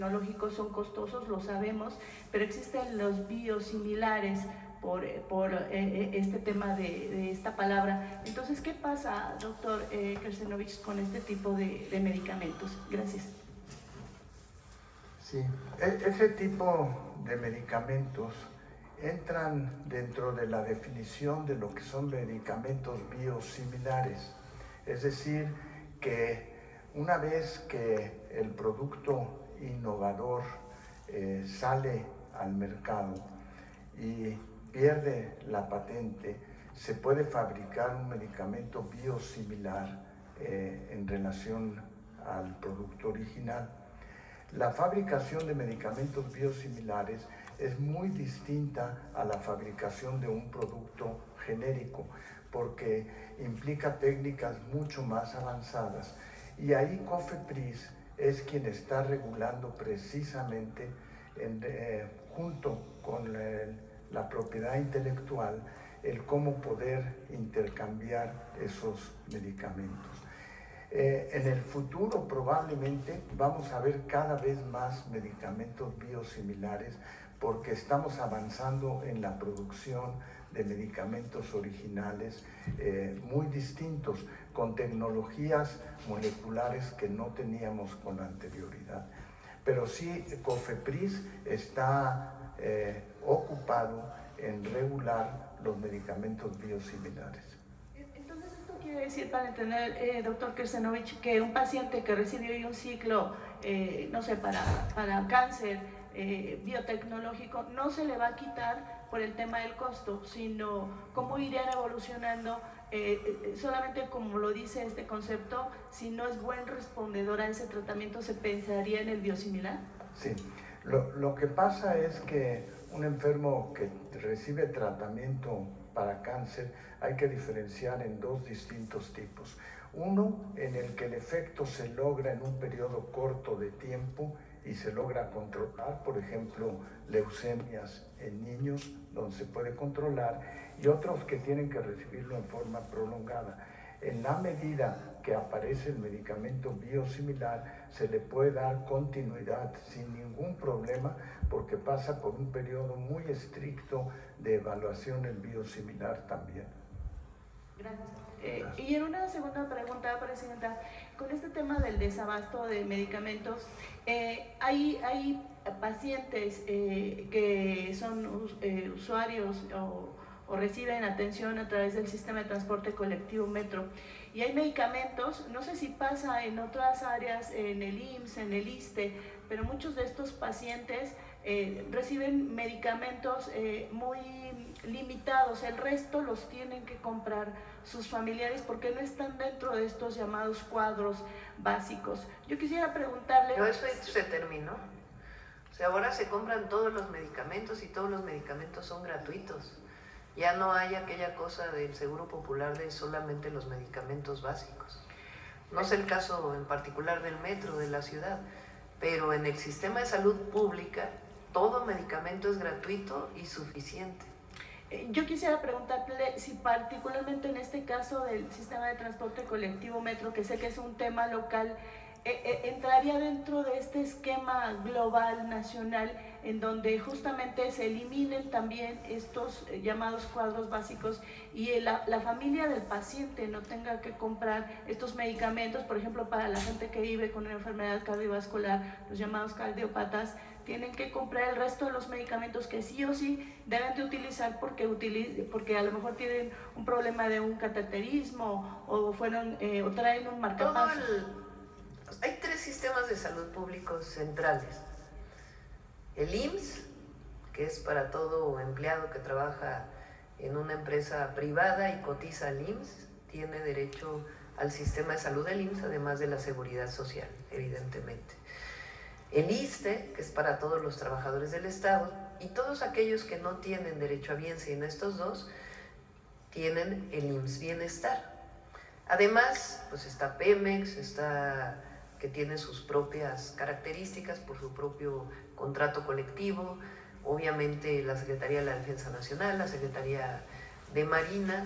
tecnológicos son costosos, lo sabemos, pero existen los biosimilares por este tema de esta palabra. Entonces, ¿qué pasa, doctor Krcenovic, con este tipo de medicamentos? Gracias. Sí, ese tipo de medicamentos entran dentro de la definición de lo que son medicamentos biosimilares. Es decir, que una vez que el producto innovador sale al mercado y pierde la patente, se puede fabricar un medicamento biosimilar en relación al producto original. La fabricación de medicamentos biosimilares es muy distinta a la fabricación de un producto genérico, porque implica técnicas mucho más avanzadas. Y ahí COFEPRIS es quien está regulando precisamente, junto con la propiedad intelectual, el cómo poder intercambiar esos medicamentos. En el futuro probablemente vamos a ver cada vez más medicamentos biosimilares porque estamos avanzando en la producción de medicamentos originales muy distintos, con tecnologías moleculares que no teníamos con anterioridad. Pero sí, COFEPRIS está ocupado en regular los medicamentos biosimilares. Entonces, esto quiere decir, para entender, doctor Krcenovic, que un paciente que recibió hoy un ciclo, no sé, para cáncer biotecnológico, no se le va a quitar por el tema del costo, sino cómo irían evolucionando, solamente como lo dice este concepto, si no es buen respondedor a ese tratamiento, ¿se pensaría en el biosimilar? Sí, lo que pasa es que un enfermo que recibe tratamiento para cáncer hay que diferenciar en dos distintos tipos. Uno en el que el efecto se logra en un periodo corto de tiempo y se logra controlar, por ejemplo, leucemias en niños, donde se puede controlar, y otros que tienen que recibirlo en forma prolongada. En la medida que aparece el medicamento biosimilar, se le puede dar continuidad sin ningún problema porque pasa por un periodo muy estricto de evaluación el biosimilar también. Gracias. Y en una segunda pregunta, Presidenta, con este tema del desabasto de medicamentos, hay pacientes que son usuarios o reciben atención a través del sistema de transporte colectivo Metro, y hay medicamentos, no sé si pasa en otras áreas, en el IMSS, en el ISSSTE, pero muchos de estos pacientes reciben medicamentos muy limitados, el resto los tienen que comprar sus familiares porque no están dentro de estos llamados cuadros básicos. Yo quisiera preguntarle... Pero eso se terminó. O sea, ahora se compran todos los medicamentos y todos los medicamentos son gratuitos. Ya no hay aquella cosa del seguro popular de solamente los medicamentos básicos. No sé el caso en particular del metro de la ciudad, pero en el sistema de salud pública todo medicamento es gratuito y suficiente. Yo quisiera preguntarle si particularmente en este caso del sistema de transporte colectivo Metro, que sé que es un tema local, entraría dentro de este esquema global, nacional, en donde justamente se eliminen también estos llamados cuadros básicos y la familia del paciente no tenga que comprar estos medicamentos, por ejemplo, para la gente que vive con una enfermedad cardiovascular, los llamados cardiopatas, tienen que comprar el resto de los medicamentos que sí o sí deben de utilizar porque a lo mejor tienen un problema de un cateterismo o traen un marcapasos. Hay tres sistemas de salud públicos centrales. El IMSS, que es para todo empleado que trabaja en una empresa privada y cotiza al IMSS, tiene derecho al sistema de salud del IMSS, además de la seguridad social, evidentemente. El ISSSTE, que es para todos los trabajadores del Estado, y todos aquellos que no tienen derecho a bien sin estos dos, tienen el IMSS Bienestar. Además, pues está Pemex, que tiene sus propias características por su propio contrato colectivo, obviamente la Secretaría de la Defensa Nacional, la Secretaría de Marina,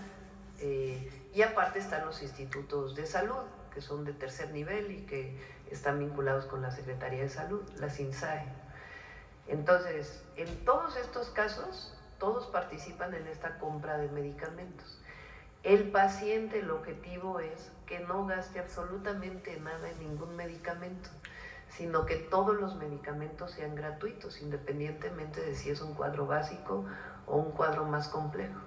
y aparte están los institutos de salud, que son de tercer nivel y que están vinculados con la Secretaría de Salud, la SINSAE. Entonces, en todos estos casos, todos participan en esta compra de medicamentos. El paciente, el objetivo es que no gaste absolutamente nada en ningún medicamento, sino que todos los medicamentos sean gratuitos, independientemente de si es un cuadro básico o un cuadro más complejo.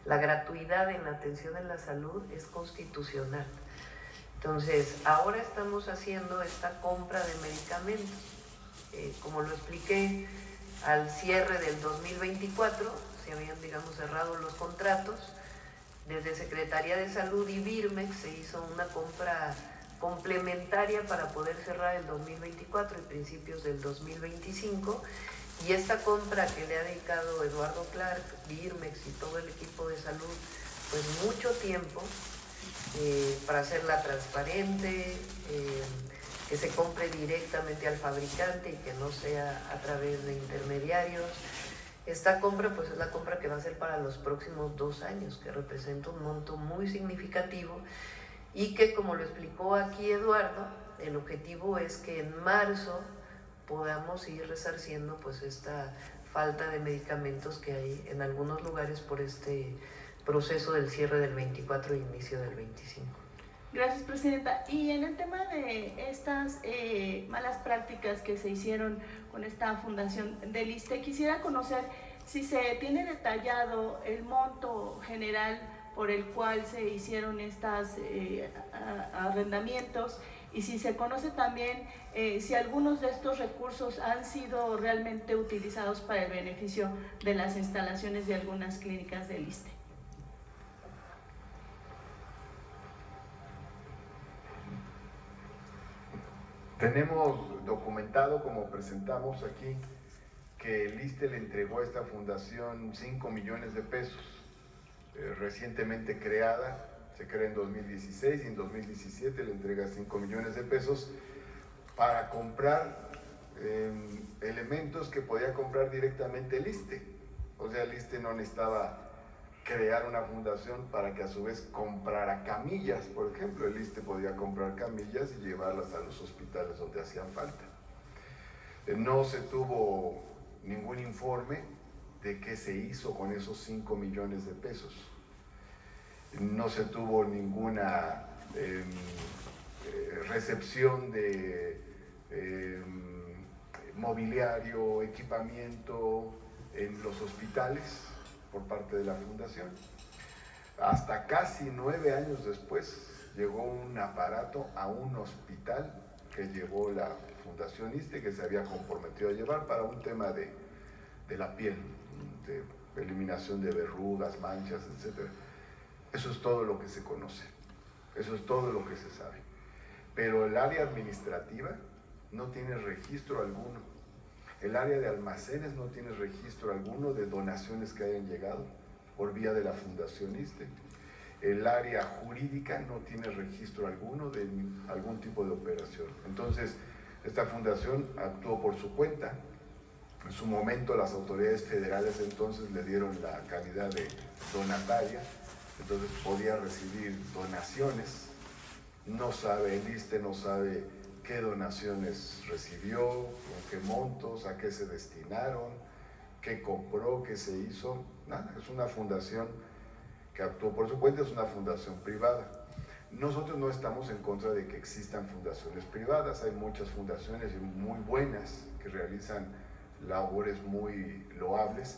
La gratuidad en la atención en la salud es constitucional. Entonces, ahora estamos haciendo esta compra de medicamentos. Como lo expliqué, al cierre del 2024 se habían, digamos, cerrado los contratos. Desde Secretaría de Salud y Birmex se hizo una compra complementaria para poder cerrar el 2024 y principios del 2025, y esta compra que le ha dedicado Eduardo Clark, Birmex y todo el equipo de salud, pues mucho tiempo para hacerla transparente, que se compre directamente al fabricante y que no sea a través de intermediarios. Esta compra pues es la compra que va a ser para los próximos 2 años, que representa un monto muy significativo y que, como lo explicó aquí Eduardo, el objetivo es que en marzo podamos ir resarciendo pues esta falta de medicamentos que hay en algunos lugares por este proceso del cierre del 24 e inicio del 25. Gracias, Presidenta. Y en el tema de estas malas prácticas que se hicieron con esta fundación del ISSSTE, quisiera conocer si se tiene detallado el monto general por el cual se hicieron estos arrendamientos, y si se conoce también si algunos de estos recursos han sido realmente utilizados para el beneficio de las instalaciones de algunas clínicas del ISSSTE. Tenemos documentado, como presentamos aquí, que el ISSSTE le entregó a esta fundación 5 millones de pesos, recientemente creada, se crea en 2016 y en 2017 le entrega 5 millones de pesos para comprar elementos que podía comprar directamente el ISSSTE. O sea, el ISSSTE no necesitaba crear una fundación para que a su vez comprara camillas. Por ejemplo, el ISSSTE podía comprar camillas y llevarlas a los hospitales donde hacían falta. No se tuvo ningún informe de qué se hizo con esos 5 millones de pesos. No se tuvo ninguna recepción de mobiliario, equipamiento en los hospitales por parte de la fundación. Hasta casi 9 años después llegó un aparato a un hospital que llevó la Fundación ISSSTE, que se había comprometido a llevar para un tema de la piel, de eliminación de verrugas, manchas, etc. Eso es todo lo que se conoce, eso es todo lo que se sabe. Pero el área administrativa no tiene registro alguno. El área de almacenes no tiene registro alguno de donaciones que hayan llegado por vía de la Fundación ISSSTE. El área jurídica no tiene registro alguno de algún tipo de operación. Entonces, esta fundación actuó por su cuenta. En su momento, las autoridades federales entonces le dieron la calidad de donataria, entonces podía recibir donaciones. No sabe, el ISSSTE no sabe qué donaciones recibió, con qué montos, a qué se destinaron, qué compró, qué se hizo. Nada, es una fundación que actuó por su cuenta, es una fundación privada. Nosotros no estamos en contra de que existan fundaciones privadas, hay muchas fundaciones muy buenas que realizan labores muy loables,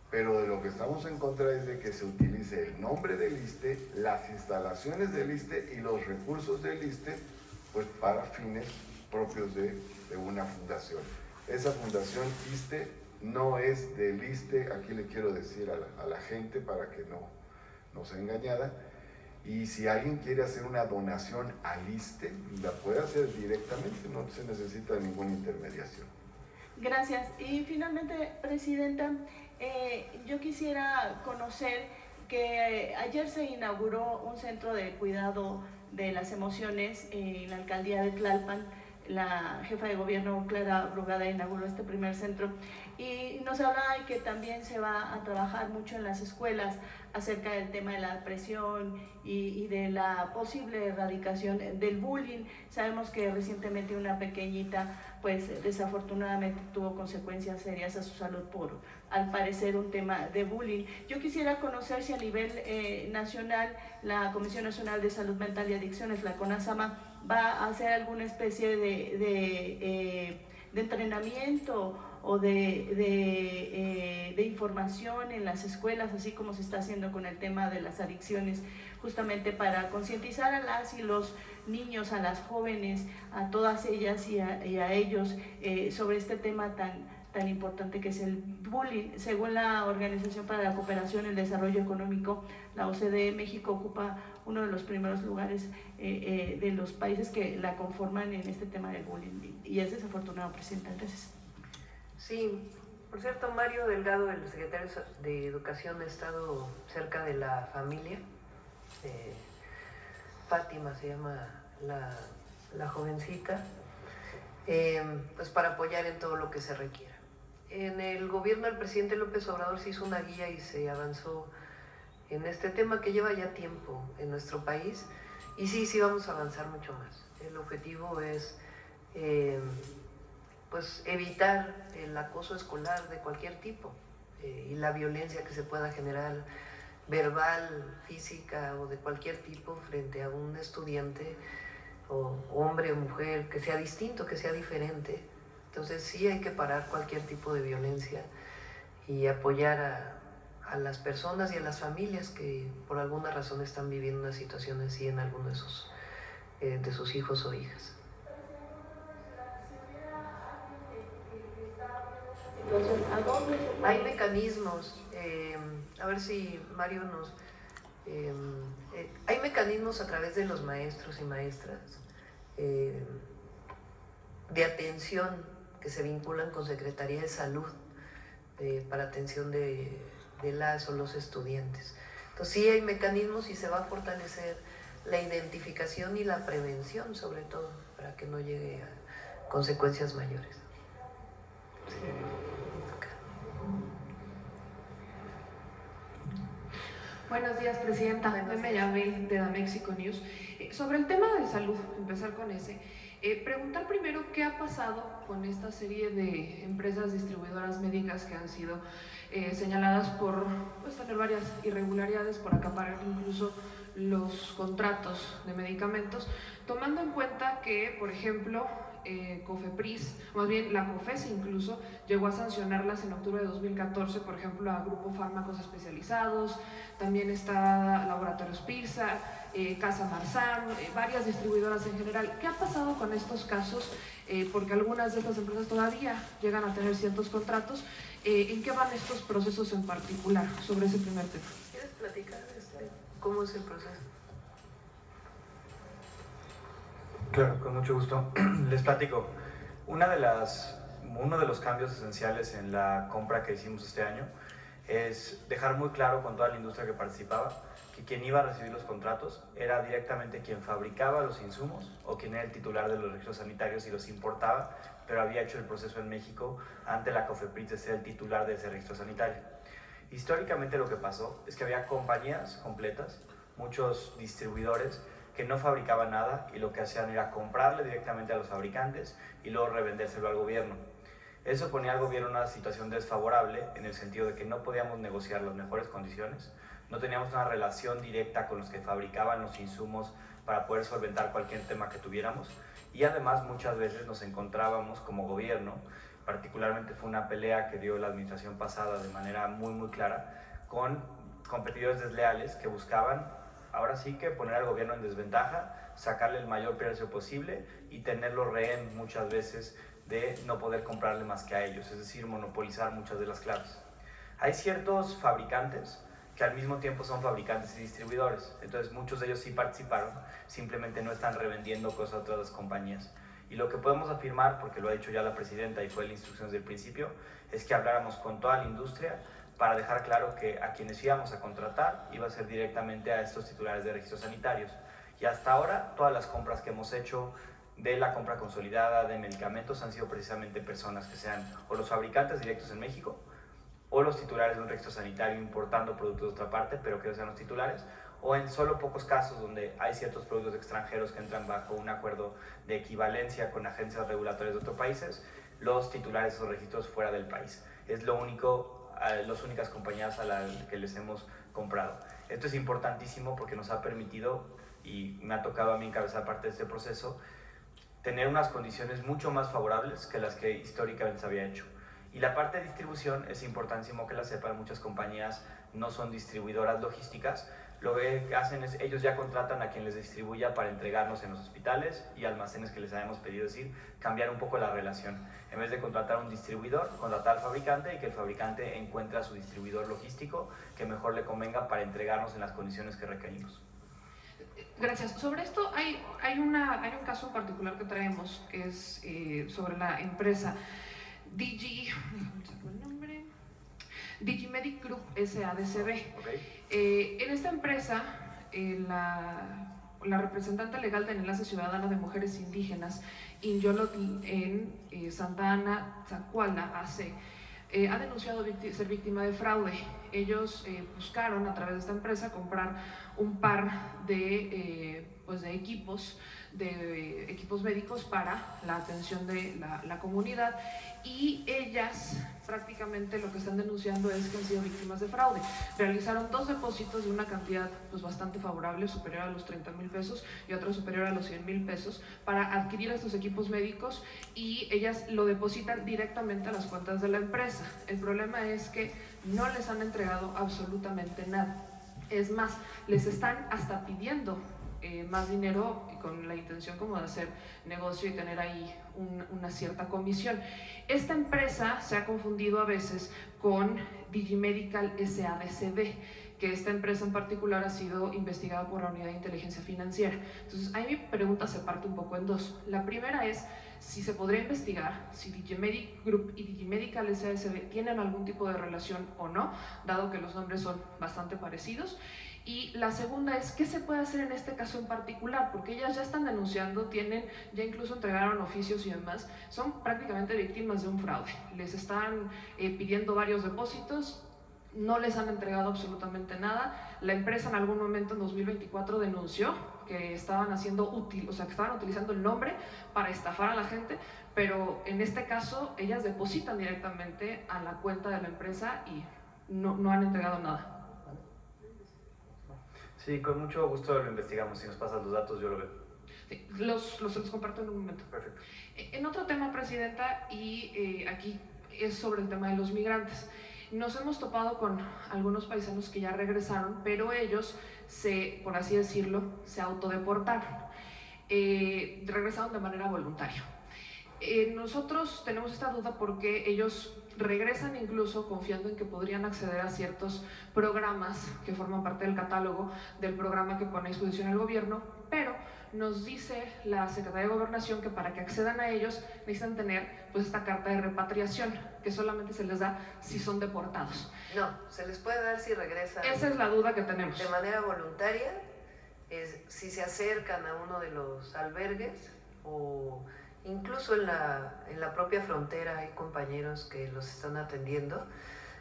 pero de lo que estamos en contra es de que se utilice el nombre del ISSSTE, las instalaciones del ISSSTE y los recursos del ISSSTE pues para fines propios de una fundación. Esa fundación ISSSTE no es del ISSSTE, aquí le quiero decir a la gente para que no sea engañada, y si alguien quiere hacer una donación al ISSSTE, la puede hacer directamente, no se necesita ninguna intermediación. Gracias. Y finalmente, Presidenta, yo quisiera conocer que ayer se inauguró un centro de cuidado de las emociones en la alcaldía de Tlalpan. la jefa de gobierno Clara Brugada inauguró este primer centro, y nos hablaba de que también se va a trabajar mucho en las escuelas acerca del tema de la depresión y de la posible erradicación del bullying. Sabemos que recientemente una pequeñita pues desafortunadamente tuvo consecuencias serias a su salud por, al parecer, un tema de bullying. Yo quisiera conocer si a nivel nacional la Comisión Nacional de Salud Mental y Adicciones, la CONASAMA, va a hacer alguna especie de entrenamiento o de información en las escuelas, así como se está haciendo con el tema de las adicciones, justamente para concientizar a las y los niños, a las jóvenes, a todas ellas y a ellos sobre este tema tan importante que es el bullying. Según la Organización para la Cooperación y el Desarrollo Económico, la OCDE, México ocupa uno de los primeros lugares de los países que la conforman en este tema del bullying, y es desafortunado, Presidenta. Gracias. Sí, por cierto, Mario Delgado, el secretario de Educación, ha estado cerca de la familia. Fátima se llama la jovencita, pues para apoyar en todo lo que se requiera. En el gobierno del presidente López Obrador se hizo una guía y se avanzó en este tema que lleva ya tiempo en nuestro país, y sí vamos a avanzar mucho más. El objetivo es pues evitar el acoso escolar de cualquier tipo y la violencia que se pueda generar, verbal, física o de cualquier tipo, frente a un estudiante, o hombre o mujer, que sea distinto, que sea diferente. Entonces sí hay que parar cualquier tipo de violencia y apoyar a las personas y a las familias que por alguna razón están viviendo una situación así en alguno de sus hijos o hijas. Hay mecanismos, a ver si Mario nos... hay mecanismos a través de los maestros y maestras de atención que se vinculan con Secretaría de Salud para atención de las o los estudiantes. Entonces sí hay mecanismos y se va a fortalecer la identificación y la prevención, sobre todo, para que no llegue a consecuencias mayores. Buenos días, Presidenta. Me llamé de Damexico News. Sobre el tema de salud, empezar con ese. Preguntar primero qué ha pasado con esta serie de empresas distribuidoras médicas que han sido señaladas por pues, tener varias irregularidades, por acaparar incluso los contratos de medicamentos, tomando en cuenta que, por ejemplo, COFEPRIS, más bien la COFES incluso, llegó a sancionarlas en octubre de 2014, por ejemplo, a Grupo Fármacos Especializados, también está Laboratorios PIRSA, Casa Marzán, varias distribuidoras en general. ¿Qué ha pasado con estos casos? Porque algunas de estas empresas todavía llegan a tener ciertos contratos. ¿En qué van estos procesos en particular sobre ese primer tema? ¿Quieres platicar cómo es el proceso? Claro, con mucho gusto. Les platico. Uno de los cambios esenciales en la compra que hicimos este año es dejar muy claro con toda la industria que participaba que quien iba a recibir los contratos era directamente quien fabricaba los insumos o quien era el titular de los registros sanitarios y los importaba, pero había hecho el proceso en México ante la COFEPRIS de ser el titular de ese registro sanitario. Históricamente lo que pasó es que había compañías completas, muchos distribuidores, que no fabricaban nada y lo que hacían era comprarle directamente a los fabricantes y luego revendérselo al gobierno. Eso ponía al gobierno en una situación desfavorable en el sentido de que no podíamos negociar las mejores condiciones, no teníamos una relación directa con los que fabricaban los insumos para poder solventar cualquier tema que tuviéramos, y además muchas veces nos encontrábamos como gobierno, particularmente fue una pelea que dio la administración pasada de manera muy clara, con competidores desleales que buscaban ahora sí que poner al gobierno en desventaja, sacarle el mayor precio posible y tenerlo rehén muchas veces de no poder comprarle más que a ellos, es decir, monopolizar muchas de las claves. Hay ciertos fabricantes que al mismo tiempo son fabricantes y distribuidores, entonces muchos de ellos sí participaron, simplemente no están revendiendo cosas a otras compañías. Y lo que podemos afirmar, porque lo ha dicho ya la presidenta y fue la instrucción desde el principio, es que habláramos con toda la industria para dejar claro que a quienes íbamos a contratar iba a ser directamente a estos titulares de registros sanitarios. Y hasta ahora todas las compras que hemos hecho de la compra consolidada de medicamentos han sido precisamente personas que sean o los fabricantes directos en México o los titulares de un registro sanitario importando productos de otra parte, pero que no sean los titulares, o en solo pocos casos donde hay ciertos productos extranjeros que entran bajo un acuerdo de equivalencia con agencias regulatorias de otros países, los titulares de esos registros fuera del país. Es lo único, las únicas compañías a las que les hemos comprado. Esto es importantísimo porque nos ha permitido, y me ha tocado a mí encabezar parte de este proceso, tener unas condiciones mucho más favorables que las que históricamente se había hecho. Y la parte de distribución es importantísimo que la sepan. Muchas compañías no son distribuidoras logísticas. Lo que hacen es, ellos ya contratan a quien les distribuya para entregarnos en los hospitales y almacenes que les habíamos pedido, es decir, cambiar un poco la relación. En vez de contratar a un distribuidor, contratar al fabricante y que el fabricante encuentre a su distribuidor logístico que mejor le convenga para entregarnos en las condiciones que requerimos. Gracias. Sobre esto hay un caso en particular que traemos, que es sobre la empresa Digimedic Group SADCB. Okay. En esta empresa, la representante legal del Enlace Ciudadano de Mujeres Indígenas, Inyolotl, en Santa Ana, Tzacuala, AC, ha denunciado ser víctima de fraude. Ellos buscaron a través de esta empresa comprar un par de equipos médicos para la atención de la comunidad, y ellas prácticamente lo que están denunciando es que han sido víctimas de fraude. Realizaron 2 depósitos de una cantidad bastante favorable, superior a los 30,000 pesos y otro superior a los 100,000 pesos para adquirir estos equipos médicos, y ellas lo depositan directamente a las cuentas de la empresa. El problema es que no les han entregado absolutamente nada. Es más, les están hasta pidiendo más dinero con la intención como de hacer negocio y tener ahí una cierta comisión. Esta empresa se ha confundido a veces con Digimedical SADCB, que esta empresa en particular ha sido investigada por la Unidad de Inteligencia Financiera. Entonces, ahí mi pregunta se parte un poco en 2. La primera es si se podría investigar si Digimedic Group y Digimedical SADCB tienen algún tipo de relación o no, dado que los nombres son bastante parecidos. Y la segunda es, ¿qué se puede hacer en este caso en particular? Porque ellas ya están denunciando, ya incluso entregaron oficios y demás, son prácticamente víctimas de un fraude. Les están pidiendo varios depósitos, no les han entregado absolutamente nada. La empresa en algún momento en 2024 denunció que estaban que estaban utilizando el nombre para estafar a la gente, pero en este caso ellas depositan directamente a la cuenta de la empresa y no han entregado nada. Sí, con mucho gusto lo investigamos. Si nos pasas los datos, yo lo veo. Sí, los comparto en un momento. Perfecto. En otro tema, Presidenta, y aquí es sobre el tema de los migrantes. Nos hemos topado con algunos paisanos que ya regresaron, pero ellos, por así decirlo, se autodeportaron. Regresaron de manera voluntaria. Nosotros tenemos esta duda porque ellos regresan incluso confiando en que podrían acceder a ciertos programas que forman parte del catálogo del programa que pone a disposición el gobierno, pero nos dice la Secretaría de Gobernación que para que accedan a ellos necesitan tener esta carta de repatriación, que solamente se les da si son deportados. No, se les puede dar si regresan. Esa es la duda que tenemos. De manera voluntaria, si se acercan a uno de los albergues o incluso en la propia frontera hay compañeros que los están atendiendo.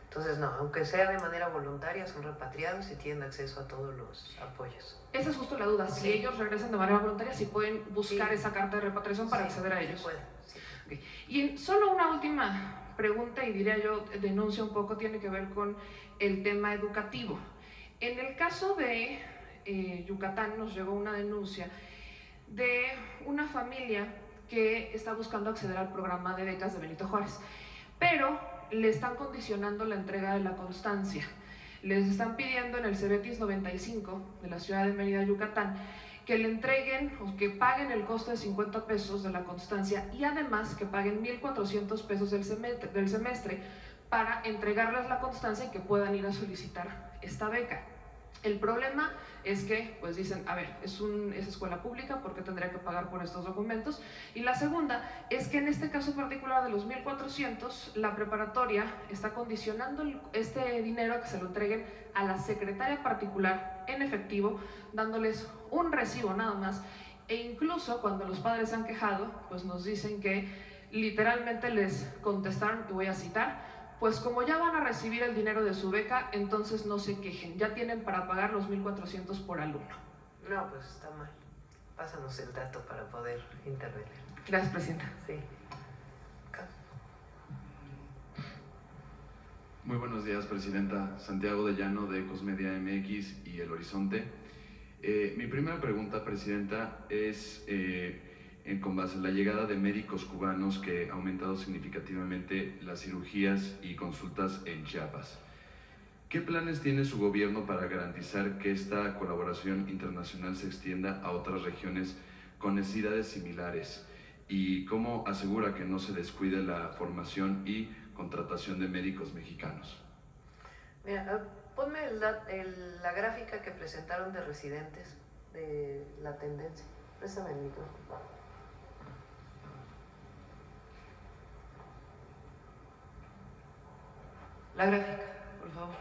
Entonces, no, aunque sea de manera voluntaria, son repatriados y tienen acceso a todos los apoyos. Esa es justo la duda. Si ellos regresan de manera voluntaria, si pueden buscar esa carta de repatriación para acceder a ellos. Sí pueden, sí. Okay. Y solo una última pregunta, y diría yo, denuncia un poco, tiene que ver con el tema educativo. En el caso de Yucatán nos llegó una denuncia de una familia que está buscando acceder al programa de becas de Benito Juárez, pero le están condicionando la entrega de la constancia. Les están pidiendo en el CEBETIS 95 de la ciudad de Mérida, Yucatán, que le entreguen o que paguen el costo de 50 pesos de la constancia y además que paguen 1,400 pesos del semestre para entregarles la constancia y que puedan ir a solicitar esta beca. El problema es que, pues dicen, a ver, es escuela pública, ¿por qué tendría que pagar por estos documentos? Y la segunda es que en este caso particular de los 1,400, la preparatoria está condicionando este dinero a que se lo entreguen a la secretaria particular en efectivo, dándoles un recibo nada más, e incluso cuando los padres se han quejado, pues nos dicen que literalmente les contestaron, y voy a citar, pues como ya van a recibir el dinero de su beca, entonces no se quejen, ya tienen para pagar los 1,400 por alumno. No, pues está mal. Pásanos el dato para poder intervenir. Gracias, Presidenta. Sí. Muy buenos días, Presidenta. Santiago de Llano, de Ecosmedia MX y El Horizonte. Mi primera pregunta, Presidenta, es con base en la llegada de médicos cubanos que ha aumentado significativamente las cirugías y consultas en Chiapas. ¿Qué planes tiene su gobierno para garantizar que esta colaboración internacional se extienda a otras regiones con necesidades similares? ¿Y cómo asegura que no se descuide la formación y contratación de médicos mexicanos? Mira, ponme la gráfica que presentaron de residentes, de la tendencia. Préstame el micrófono. La gráfica, por favor.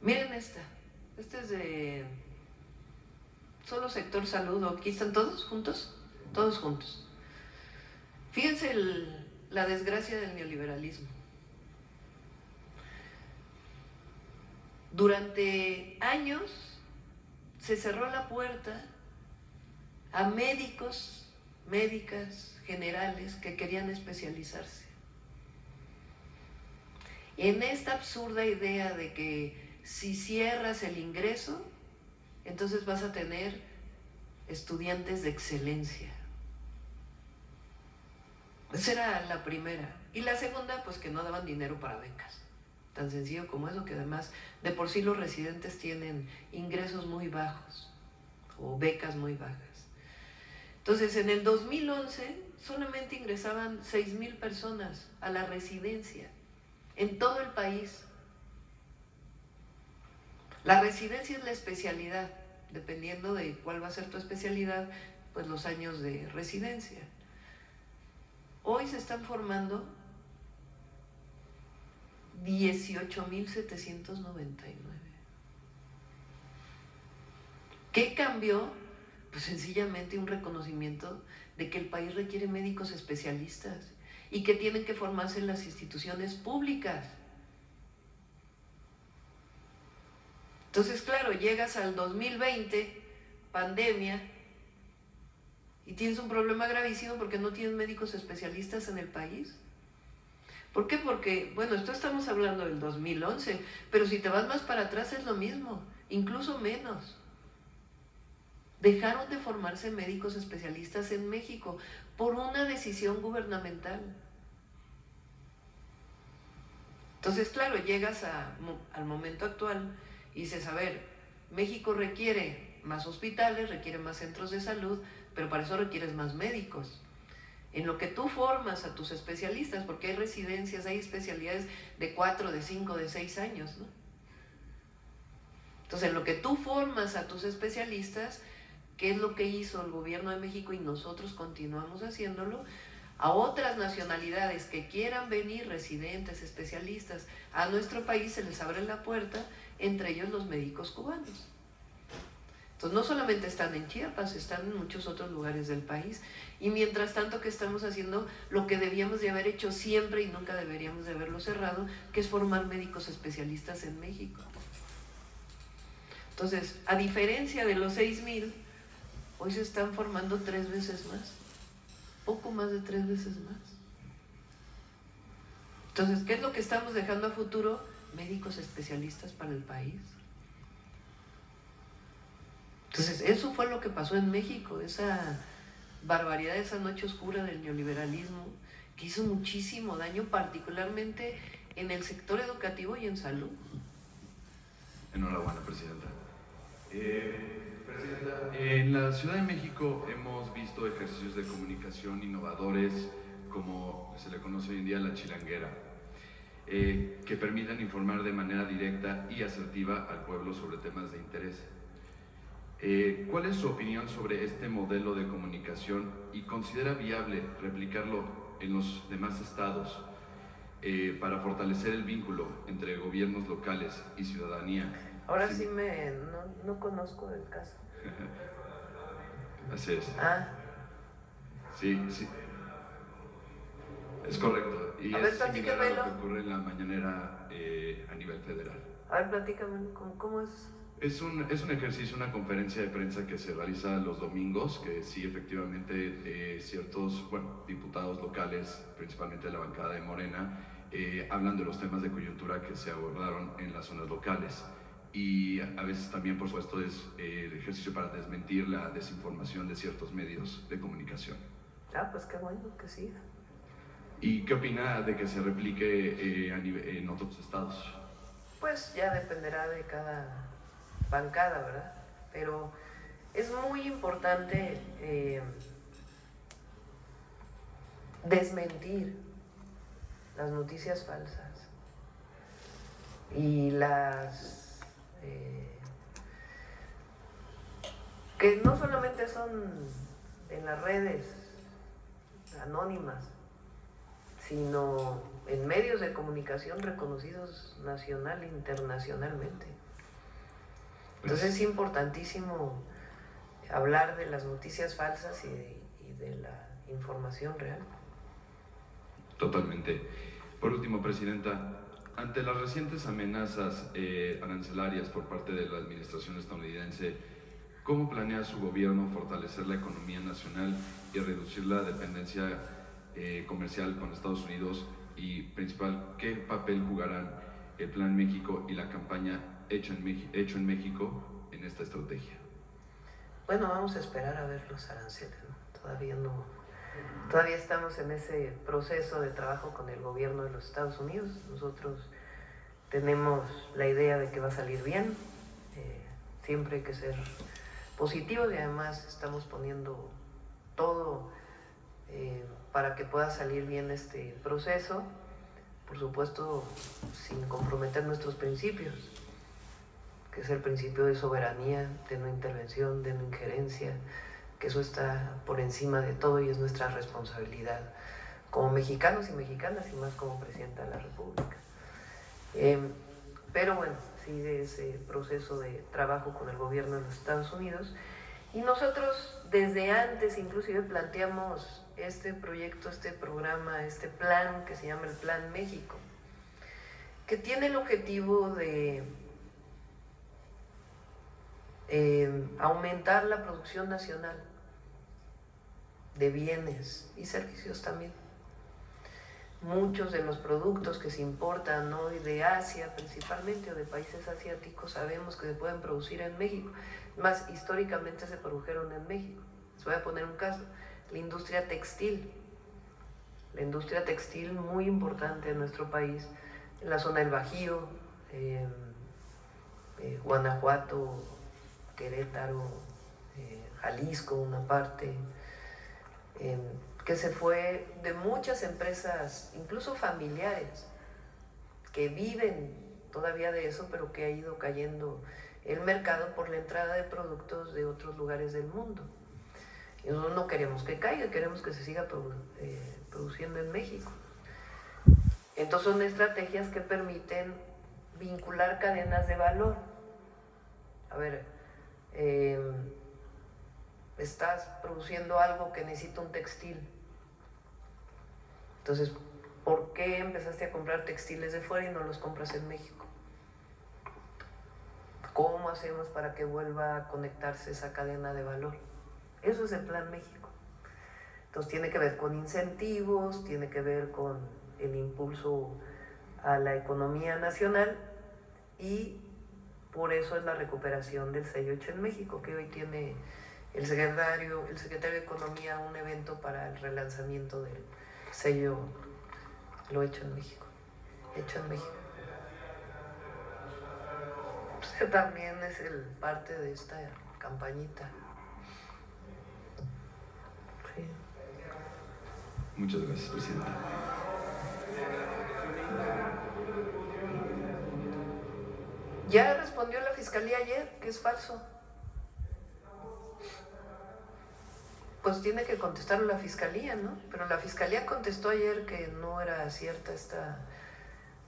Miren esta. Esta es de solo sector salud. ¿Aquí están todos juntos? Todos juntos. Fíjense la desgracia del neoliberalismo. Durante años se cerró la puerta a médicos, médicas, generales que querían especializarse. En esta absurda idea de que si cierras el ingreso, entonces vas a tener estudiantes de excelencia. Esa era la primera. Y la segunda, pues que no daban dinero para becas. Tan sencillo como eso, que además de por sí los residentes tienen ingresos muy bajos o becas muy bajas. Entonces, en el 2011 solamente ingresaban 6,000 personas a la residencia en todo el país. La residencia es la especialidad, dependiendo de cuál va a ser tu especialidad, pues los años de residencia. Hoy se están formando 18,799. ¿Qué cambió? Pues sencillamente un reconocimiento de que el país requiere médicos especialistas y que tienen que formarse en las instituciones públicas. Entonces, claro, llegas al 2020, pandemia, y tienes un problema gravísimo porque no tienes médicos especialistas en el país. ¿Por qué? Porque, bueno, esto estamos hablando del 2011, pero si te vas más para atrás es lo mismo, incluso menos. Dejaron de formarse médicos especialistas en México por una decisión gubernamental. Entonces, claro, llegas al momento actual y dices, a ver, México requiere más hospitales, requiere más centros de salud, pero para eso requieres más médicos. En lo que tú formas a tus especialistas, porque hay residencias, hay especialidades de 4, de 5, de 6 años, ¿no? Entonces, en lo que tú formas a tus especialistas, ¿qué es lo que hizo el gobierno de México y nosotros continuamos haciéndolo? A otras nacionalidades que quieran venir, residentes, especialistas, a nuestro país se les abre la puerta, entre ellos los médicos cubanos. Entonces, no solamente están en Chiapas, están en muchos otros lugares del país. Y mientras tanto que estamos haciendo lo que debíamos de haber hecho siempre y nunca deberíamos de haberlo cerrado, que es formar médicos especialistas en México. Entonces, a diferencia de los 6,000, hoy se están formando 3 veces más, poco más de 3 veces más. Entonces, ¿qué es lo que estamos dejando a futuro? Médicos especialistas para el país. Entonces, eso fue lo que pasó en México, esa barbaridad, esa noche oscura del neoliberalismo, que hizo muchísimo daño, particularmente en el sector educativo y en salud. Enhorabuena, Presidenta. Presidenta, en la Ciudad de México hemos visto ejercicios de comunicación innovadores, como se le conoce hoy en día la chilanguera, que permitan informar de manera directa y asertiva al pueblo sobre temas de interés. ¿Cuál es su opinión sobre este modelo de comunicación y considera viable replicarlo en los demás estados para fortalecer el vínculo entre gobiernos locales y ciudadanía? Ahora sí no conozco el caso. Así es. Ah, Sí, sí. Es correcto. Y A ver, es similar a lo platícamelo. que ocurre en la mañanera a nivel federal. a ver, platícame, ¿cómo es? Es un ejercicio, una conferencia de prensa que se realiza los domingos, que sí, efectivamente, ciertos, diputados locales, principalmente de la bancada de Morena, hablan de los temas de coyuntura que se abordaron en las zonas locales. Y a veces también, por supuesto, es el ejercicio para desmentir la desinformación de ciertos medios de comunicación. Ah, pues qué bueno que sí. ¿Y qué opina de que se replique en otros estados? Pues ya dependerá de cada bancada, ¿verdad? Pero es muy importante desmentir las noticias falsas y las que no solamente son en las redes anónimas, sino en medios de comunicación reconocidos nacional e internacionalmente. Entonces es importantísimo hablar de las noticias falsas y de la información real. Totalmente. Por último, Presidenta, ante las recientes amenazas arancelarias por parte de la administración estadounidense, ¿cómo planea su gobierno fortalecer la economía nacional y reducir la dependencia comercial con Estados Unidos? Y principal, ¿qué papel jugarán el Plan México y la campaña Hecho en México en esta estrategia? Bueno, vamos a esperar a ver los aranceles, ¿no? Todavía estamos en ese proceso de trabajo con el gobierno de los Estados Unidos. Nosotros tenemos la idea de que va a salir bien, siempre hay que ser positivos y además estamos poniendo todo para que pueda salir bien este proceso, por supuesto sin comprometer nuestros principios, que es el principio de soberanía, de no intervención, de no injerencia, que eso está por encima de todo y es nuestra responsabilidad como mexicanos y mexicanas y más como Presidenta de la República. Pero bueno, sigue ese proceso de trabajo con el gobierno de los Estados Unidos y nosotros desde antes inclusive planteamos este proyecto, este programa, este plan que se llama el Plan México, que tiene el objetivo de aumentar la producción nacional de bienes y servicios también. Muchos de los productos que se importan hoy de Asia principalmente o de países asiáticos sabemos que se pueden producir en México. Más históricamente se produjeron en México. Les voy a poner un caso, la industria textil. La industria textil muy importante en nuestro país, en la zona del Bajío, Guanajuato, Querétaro, Jalisco, una parte, que se fue de muchas empresas, incluso familiares, que viven todavía de eso, pero que ha ido cayendo el mercado por la entrada de productos de otros lugares del mundo. Y nosotros no queremos que caiga, queremos que se siga produciendo en México. Entonces son estrategias que permiten vincular cadenas de valor. A ver, estás produciendo algo que necesita un textil. Entonces, ¿por qué empezaste a comprar textiles de fuera y no los compras en México? ¿Cómo hacemos para que vuelva a conectarse esa cadena de valor? Eso es el Plan México. Entonces tiene que ver con incentivos, tiene que ver con el impulso a la economía nacional y por eso es la recuperación del sello Hecho en México, que hoy tiene el secretario de Economía un evento para el relanzamiento del sello Lo Hecho en México. Hecho en México. Pues también es parte de esta campañita. Sí. Muchas gracias, Presidenta. Ya respondió la Fiscalía ayer que es falso. Pues tiene que contestar la Fiscalía, ¿no? Pero la Fiscalía contestó ayer que no era cierta esta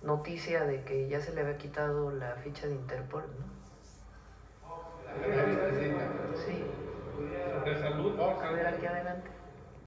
noticia de que ya se le había quitado la ficha de Interpol, ¿no? Sí. De salud. A ver, aquí adelante.